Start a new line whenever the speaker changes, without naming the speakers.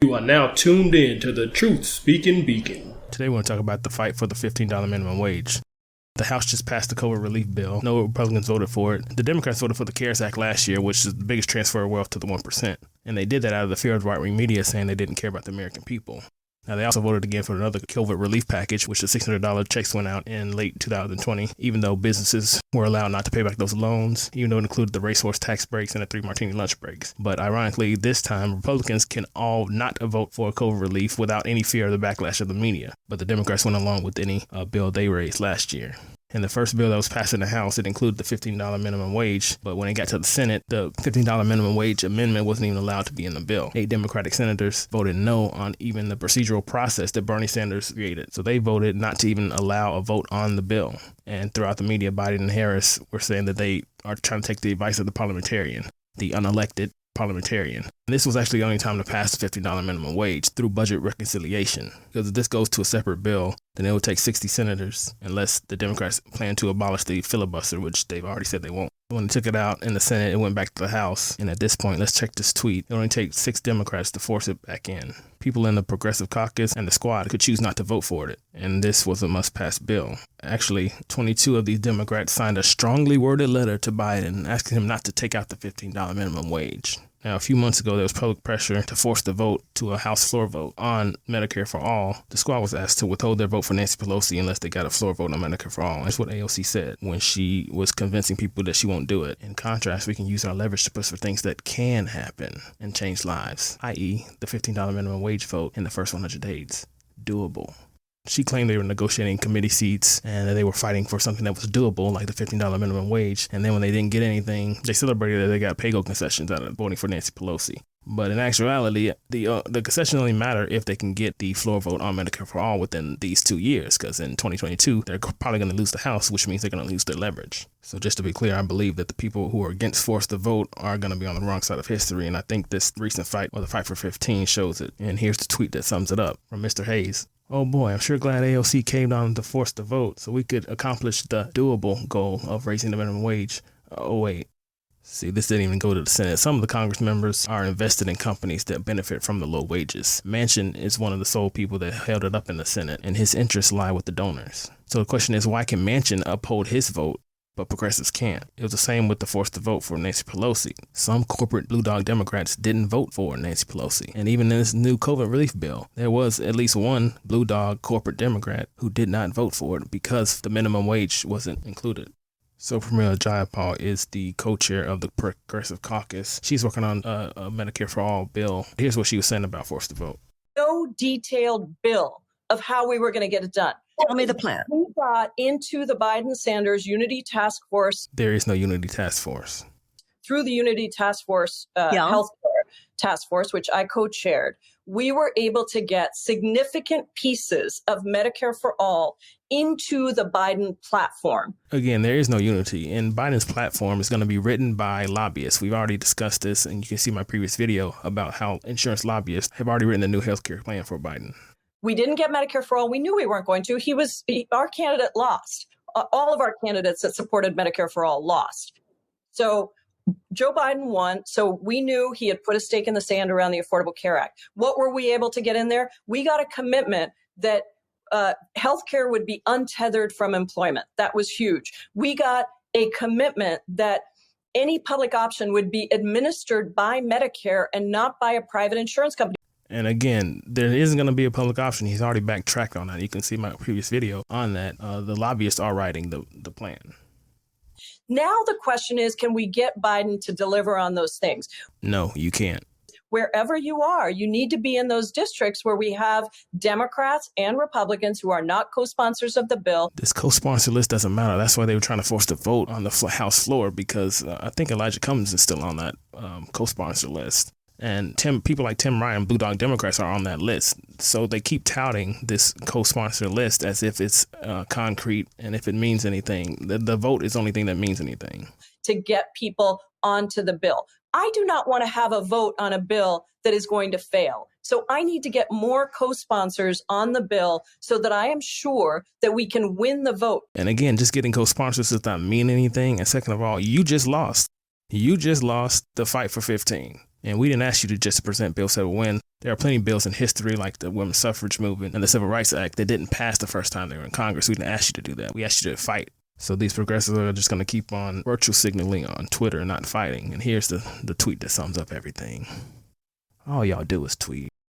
You are now tuned in to the Truth Speaking Beacon.
Today we're going to talk about the fight for the $15 minimum wage. The House just passed the COVID relief bill. No Republicans voted for it. The Democrats voted for the CARES Act last year, which is the biggest transfer of wealth to the 1%. And they did that out of the fear of right-wing media saying they didn't care about the American people. Now, they also voted again for another COVID relief package, which the $600 checks went out in late 2020, even though businesses were allowed not to pay back those loans, even though it included the racehorse tax breaks and the 3 martini lunch breaks. But ironically, this time, Republicans can all not vote for COVID relief without any fear of the backlash of the media. But the Democrats went along with any bill they raised last year. In the first bill that was passed in the House, it included the $15 minimum wage, but when it got to the Senate, the $15 minimum wage amendment wasn't even allowed to be in the bill. 8 Democratic senators voted no on even the procedural process that Bernie Sanders created. So they voted not to even allow a vote on the bill. And throughout the media, Biden and Harris were saying that they are trying to take the advice of the parliamentarian, the unelected parliamentarian. And this was actually the only time to pass the $15 minimum wage through budget reconciliation. Because if this goes to a separate bill, then it will take 60 senators, unless the Democrats plan to abolish the filibuster, which they've already said they won't. When they took it out in the Senate, it went back to the House. And at this point, let's check this tweet. It only takes 6 Democrats to force it back in. People in the Progressive Caucus and the Squad could choose not to vote for it. And this was a must-pass bill. Actually, 22 of these Democrats signed a strongly worded letter to Biden asking him not to take out the $15 minimum wage. Now, a few months ago, there was public pressure to force the vote to a House floor vote on Medicare for All. The Squad was asked to withhold their vote for Nancy Pelosi unless they got a floor vote on Medicare for All. That's what AOC said when she was convincing people that she won't do it. In contrast, we can use our leverage to push for things that can happen and change lives, i.e. the $15 minimum wage vote in the first 100 days. Doable. She claimed they were negotiating committee seats and that they were fighting for something that was doable, like the $15 minimum wage. And then when they didn't get anything, they celebrated that they got pay-go concessions out of voting for Nancy Pelosi. But in actuality, the concessions only matter if they can get the floor vote on Medicare for All within these 2 years, because in 2022, they're probably going to lose the House, which means they're going to lose their leverage. So just to be clear, I believe that the people who are against forced to vote are going to be on the wrong side of history, and I think this recent fight, or the fight for 15, shows it. And here's the tweet that sums it up from Mr. Hayes. Oh boy, I'm sure glad AOC came down to force the vote so we could accomplish the doable goal of raising the minimum wage. Oh wait. See, this didn't even go to the Senate. Some of the Congress members are invested in companies that benefit from the low wages. Manchin is one of the sole people that held it up in the Senate, and his interests lie with the donors. So the question is, why can Manchin uphold his vote, but progressives can't? It was the same with the force to vote for Nancy Pelosi. Some corporate blue dog Democrats didn't vote for Nancy Pelosi. And even in this new COVID relief bill, there was at least one blue dog corporate Democrat who did not vote for it because the minimum wage wasn't included. So Pramila Jayapal is the co-chair of the Progressive Caucus. She's working on a Medicare for All bill. Here's what she was saying about force to vote.
No detailed bill of how we were going to get it done.
Tell me the plan.
We got into the Biden-Sanders Unity Task Force.
There is no Unity Task Force.
Through the Unity Task Force, Healthcare Task Force, which I co-chaired, we were able to get significant pieces of Medicare for All into the Biden platform.
Again, there is no unity, and Biden's platform is going to be written by lobbyists. We've already discussed this, and you can see my previous video about how insurance lobbyists have already written a new healthcare plan for Biden.
We didn't get Medicare for All. We knew we weren't going to. Our candidate lost. All of our candidates that supported Medicare for All lost. So Joe Biden won, so we knew he had put a stake in the sand around the Affordable Care Act. What were we able to get in there? We got a commitment that healthcare would be untethered from employment. That was huge. We got a commitment that any public option would be administered by Medicare and not by a private insurance company.
And again, there isn't going to be a public option. He's already backtracked on that. You can see my previous video on that. The lobbyists are writing the plan.
Now the question is, can we get Biden to deliver on those things?
No, you can't.
Wherever you are, you need to be in those districts where we have Democrats and Republicans who are not co-sponsors of the bill.
This co-sponsor list doesn't matter. That's why they were trying to force the vote on the House floor, because I think Elijah Cummings is still on that co-sponsor list. And people like Tim Ryan, Blue Dog Democrats, are on that list. So they keep touting this co-sponsor list as if it's concrete and if it means anything. The vote is the only thing that means anything.
To get people onto the bill. I do not want to have a vote on a bill that is going to fail. So I need to get more co-sponsors on the bill so that I am sure that we can win the vote.
And again, just getting co-sponsors does not mean anything. And second of all, you just lost. You just lost the fight for 15. And we didn't ask you to just present bills that will win. There are plenty of bills in history, like the women's suffrage movement and the Civil Rights Act, that didn't pass the first time they were in Congress. We didn't ask you to do that. We asked you to fight. So these progressives are just going to keep on virtue signaling on Twitter, not fighting. And here's the tweet that sums up everything. All y'all do is tweet.